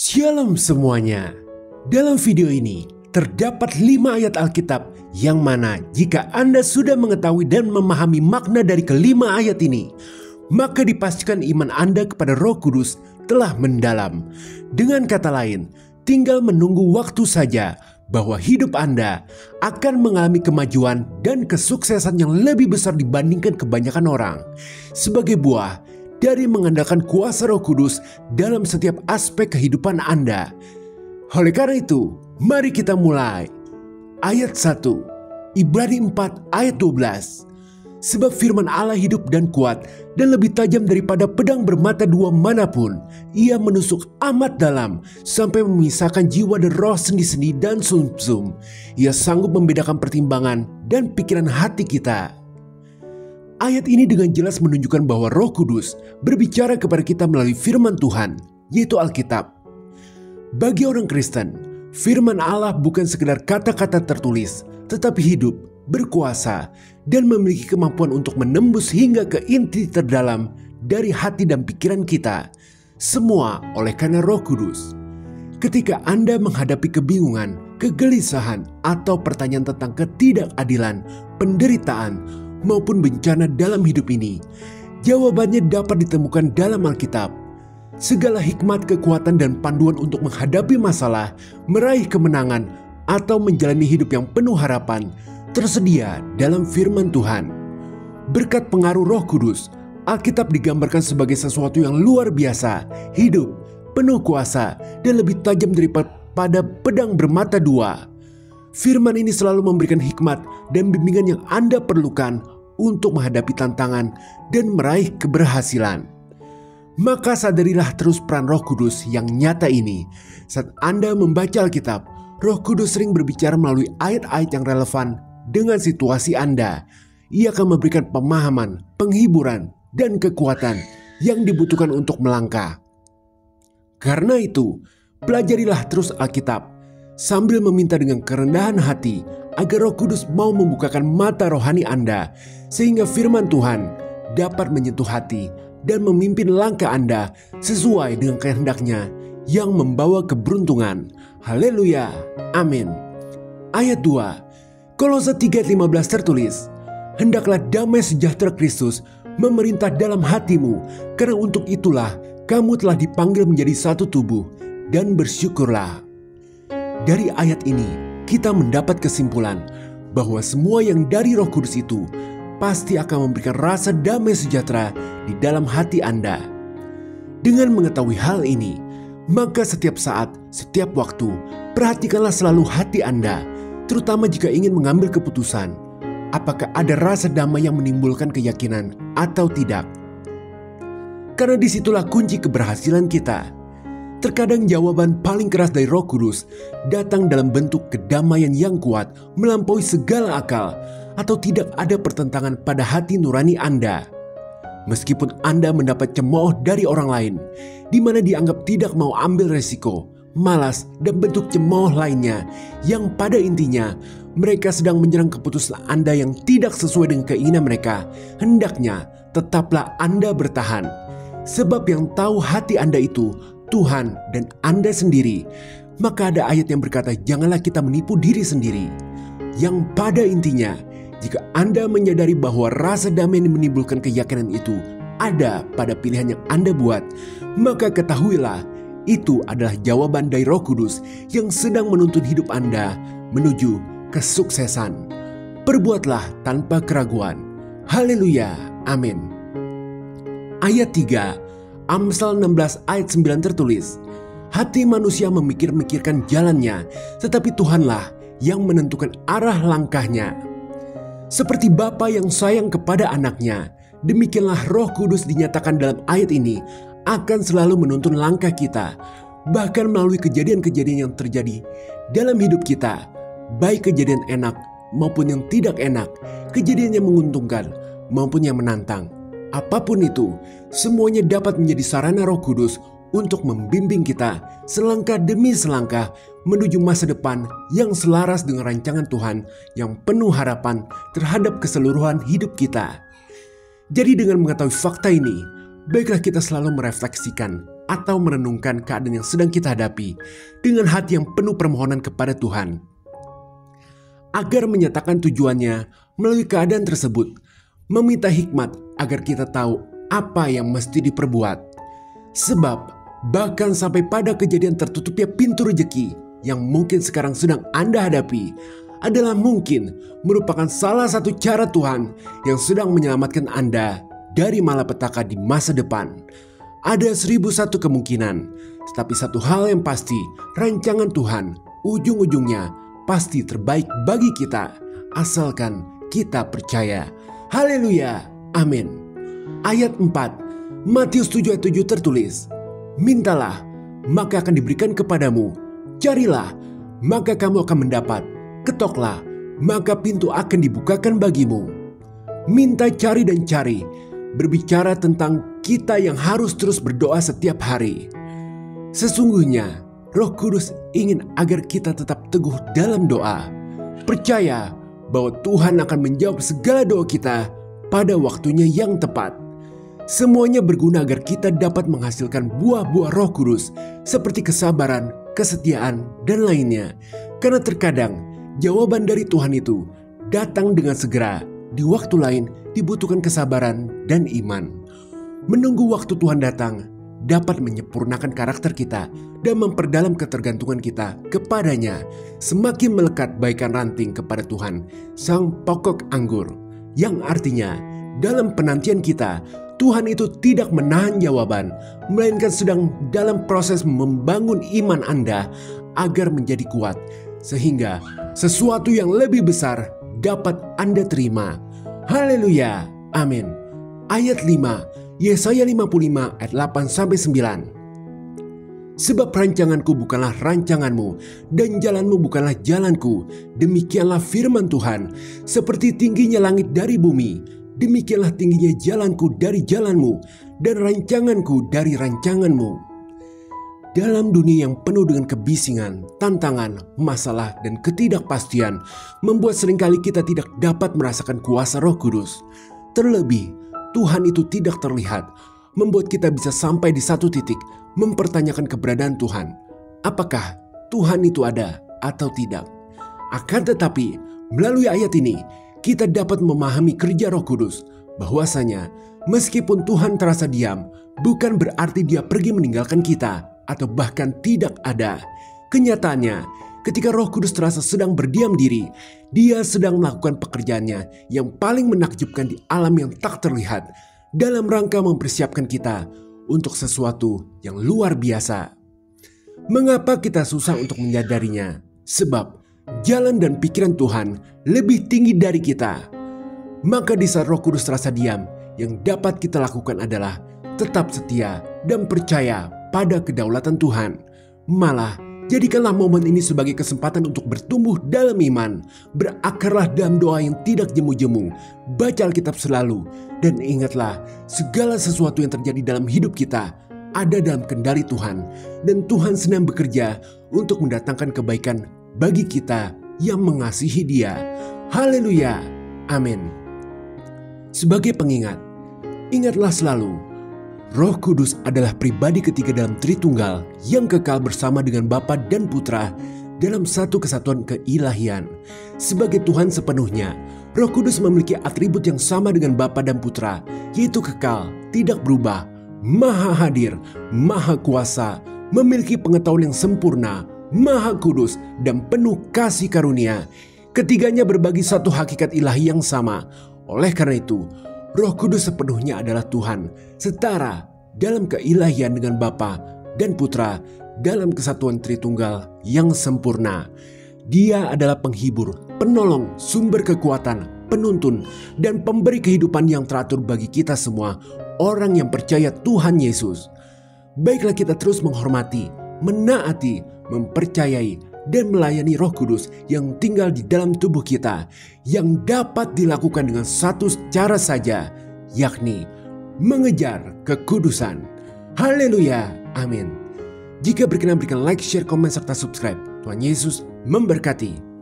Shalom semuanya. Dalam video ini terdapat 5 ayat Alkitab yang mana jika Anda sudah mengetahui dan memahami makna dari kelima ayat ini, maka dipastikan iman Anda kepada Roh Kudus telah mendalam. Dengan kata lain, tinggal menunggu waktu saja bahwa hidup Anda akan mengalami kemajuan dan kesuksesan yang lebih besar dibandingkan kebanyakan orang. Sebagai buah dari mengandalkan kuasa Roh Kudus dalam setiap aspek kehidupan Anda. Oleh karena itu, mari kita mulai. Ayat 1, Ibrani 4 ayat 12. Sebab firman Allah hidup dan kuat dan lebih tajam daripada pedang bermata dua manapun. Ia menusuk amat dalam sampai memisahkan jiwa dan roh, sendi-sendi dan sumsum. Ia sanggup membedakan pertimbangan dan pikiran hati kita. Ayat ini dengan jelas menunjukkan bahwa Roh Kudus berbicara kepada kita melalui firman Tuhan, yaitu Alkitab. Bagi orang Kristen, firman Allah bukan sekedar kata-kata tertulis, tetapi hidup, berkuasa, dan memiliki kemampuan untuk menembus hingga ke inti terdalam dari hati dan pikiran kita. Semua oleh karena Roh Kudus. Ketika Anda menghadapi kebingungan, kegelisahan, atau pertanyaan tentang ketidakadilan, penderitaan, maupun bencana dalam hidup ini, jawabannya dapat ditemukan dalam Alkitab. Segala hikmat, kekuatan, dan panduan untuk menghadapi masalah, meraih kemenangan, atau menjalani hidup yang penuh harapan tersedia dalam firman Tuhan. Berkat pengaruh Roh Kudus, Alkitab digambarkan sebagai sesuatu yang luar biasa, hidup, penuh kuasa, dan lebih tajam daripada pedang bermata dua. Firman ini selalu memberikan hikmat dan bimbingan yang Anda perlukan untuk menghadapi tantangan dan meraih keberhasilan. Maka sadarilah terus peran Roh Kudus yang nyata ini. Saat Anda membaca Alkitab, Roh Kudus sering berbicara melalui ayat-ayat yang relevan dengan situasi Anda. Ia akan memberikan pemahaman, penghiburan, dan kekuatan yang dibutuhkan untuk melangkah. Karena itu, pelajarilah terus Alkitab sambil meminta dengan kerendahan hati agar Roh Kudus mau membukakan mata rohani Anda sehingga firman Tuhan dapat menyentuh hati dan memimpin langkah Anda sesuai dengan kehendaknya yang membawa keberuntungan. Haleluya, amin. Ayat 2, Kolose 3:15 tertulis, hendaklah damai sejahtera Kristus memerintah dalam hatimu, karena untuk itulah kamu telah dipanggil menjadi satu tubuh, dan bersyukurlah. Dari ayat ini, kita mendapat kesimpulan bahwa semua yang dari Roh Kudus itu pasti akan memberikan rasa damai sejahtera di dalam hati Anda. Dengan mengetahui hal ini, maka setiap saat, setiap waktu, perhatikanlah selalu hati Anda, terutama jika ingin mengambil keputusan. Apakah ada rasa damai yang menimbulkan keyakinan atau tidak? Karena disitulah kunci keberhasilan kita. Terkadang jawaban paling keras dari Roh Kudus datang dalam bentuk kedamaian yang kuat melampaui segala akal, atau tidak ada pertentangan pada hati nurani Anda. Meskipun Anda mendapat cemooh dari orang lain, di mana dianggap tidak mau ambil resiko, malas, dan bentuk cemooh lainnya, yang pada intinya mereka sedang menyerang keputusan Anda yang tidak sesuai dengan keinginan mereka, hendaknya tetaplah Anda bertahan. Sebab yang tahu hati Anda itu Tuhan dan Anda sendiri. Maka ada ayat yang berkata, janganlah kita menipu diri sendiri. Yang pada intinya, jika Anda menyadari bahwa rasa damai yang menimbulkan keyakinan itu ada pada pilihan yang Anda buat, maka ketahuilah itu adalah jawaban dari Roh Kudus yang sedang menuntun hidup Anda menuju kesuksesan. Perbuatlah tanpa keraguan. Haleluya, amin. Ayat 3, Amsal 16 ayat 9 tertulis, hati manusia memikir-mikirkan jalannya, tetapi Tuhanlah yang menentukan arah langkahnya. Seperti bapa yang sayang kepada anaknya, demikianlah Roh Kudus dinyatakan dalam ayat ini akan selalu menuntun langkah kita, bahkan melalui kejadian-kejadian yang terjadi dalam hidup kita, baik kejadian enak maupun yang tidak enak, kejadian yang menguntungkan maupun yang menantang. Apapun itu, semuanya dapat menjadi sarana Roh Kudus untuk membimbing kita selangkah demi selangkah menuju masa depan yang selaras dengan rancangan Tuhan yang penuh harapan terhadap keseluruhan hidup kita. Jadi dengan mengetahui fakta ini, baiklah kita selalu merefleksikan atau merenungkan keadaan yang sedang kita hadapi dengan hati yang penuh permohonan kepada Tuhan, agar menyatakan tujuannya melalui keadaan tersebut, meminta hikmat agar kita tahu apa yang mesti diperbuat. Sebab bahkan sampai pada kejadian tertutupnya pintu rezeki yang mungkin sekarang sedang Anda hadapi adalah mungkin merupakan salah satu cara Tuhan yang sedang menyelamatkan Anda dari malapetaka di masa depan. Ada 1001 kemungkinan, tetapi satu hal yang pasti, rancangan Tuhan ujung-ujungnya pasti terbaik bagi kita, asalkan kita percaya. Haleluya, amin. Ayat 4, Matius 7 ayat 7 tertulis, mintalah, maka akan diberikan kepadamu. Carilah, maka kamu akan mendapat. Ketoklah, maka pintu akan dibukakan bagimu. Minta, cari, dan cari berbicara tentang kita yang harus terus berdoa setiap hari. Sesungguhnya Roh Kudus ingin agar kita tetap teguh dalam doa, percaya bahwa Tuhan akan menjawab segala doa kita pada waktunya yang tepat. Semuanya berguna agar kita dapat menghasilkan buah-buah Roh Kudus seperti kesabaran, kesetiaan, dan lainnya. Karena terkadang jawaban dari Tuhan itu datang dengan segera, di waktu lain dibutuhkan kesabaran dan iman. Menunggu waktu Tuhan datang dapat menyempurnakan karakter kita dan memperdalam ketergantungan kita kepadanya, semakin melekat bagaikan ranting kepada Tuhan, sang pokok anggur. Yang artinya, dalam penantian kita, Tuhan itu tidak menahan jawaban, melainkan sedang dalam proses membangun iman Anda agar menjadi kuat, sehingga sesuatu yang lebih besar dapat Anda terima. Haleluya, amin. Ayat 5, Yesaya 55 ayat 8-9. Sebab rancanganku bukanlah rancanganmu, dan jalanmu bukanlah jalanku. Demikianlah firman Tuhan. Seperti tingginya langit dari bumi, demikianlah tingginya jalanku dari jalanmu, dan rancanganku dari rancanganmu. Dalam dunia yang penuh dengan kebisingan, tantangan, masalah, dan ketidakpastian, membuat seringkali kita tidak dapat merasakan kuasa Roh Kudus. Terlebih, Tuhan itu tidak terlihat, membuat kita bisa sampai di satu titik mempertanyakan keberadaan Tuhan. Apakah Tuhan itu ada atau tidak? Akan tetapi, melalui ayat ini, kita dapat memahami kerja Roh Kudus, bahwasanya meskipun Tuhan terasa diam, bukan berarti Dia pergi meninggalkan kita atau bahkan tidak ada. Kenyataannya, ketika Roh Kudus terasa sedang berdiam diri, Dia sedang melakukan pekerjaannya yang paling menakjubkan di alam yang tak terlihat, dalam rangka mempersiapkan kita untuk sesuatu yang luar biasa. Mengapa kita susah untuk menyadarinya? Sebab jalan dan pikiran Tuhan lebih tinggi dari kita. Maka di saat Roh Kudus terasa diam, yang dapat kita lakukan adalah tetap setia dan percaya pada kedaulatan Tuhan. Malah, jadikanlah momen ini sebagai kesempatan untuk bertumbuh dalam iman. Berakarlah dalam doa yang tidak jemu-jemu. Baca Alkitab selalu. Dan ingatlah, segala sesuatu yang terjadi dalam hidup kita ada dalam kendali Tuhan. Dan Tuhan sedang bekerja untuk mendatangkan kebaikan bagi kita yang mengasihi Dia. Haleluya, amin. Sebagai pengingat, ingatlah selalu, Roh Kudus adalah pribadi ketiga dalam Tritunggal yang kekal bersama dengan Bapa dan Putra dalam satu kesatuan keilahian. Sebagai Tuhan sepenuhnya, Roh Kudus memiliki atribut yang sama dengan Bapa dan Putra, yaitu kekal, tidak berubah, maha hadir, maha kuasa, memiliki pengetahuan yang sempurna, maha kudus, dan penuh kasih karunia. Ketiganya berbagi satu hakikat ilahi yang sama. Oleh karena itu, Roh Kudus sepenuhnya adalah Tuhan, setara dalam keilahian dengan Bapa dan Putra dalam kesatuan Tritunggal yang sempurna. Dia adalah penghibur, penolong, sumber kekuatan, penuntun, dan pemberi kehidupan yang teratur bagi kita semua, orang yang percaya Tuhan Yesus. Baiklah kita terus menghormati, menaati, mempercayai, dan melayani Roh Kudus yang tinggal di dalam tubuh kita, yang dapat dilakukan dengan satu cara saja, yakni mengejar kekudusan. Haleluya, amin. Jika berkenan berikan like, share, komen, serta subscribe. Tuhan Yesus memberkati.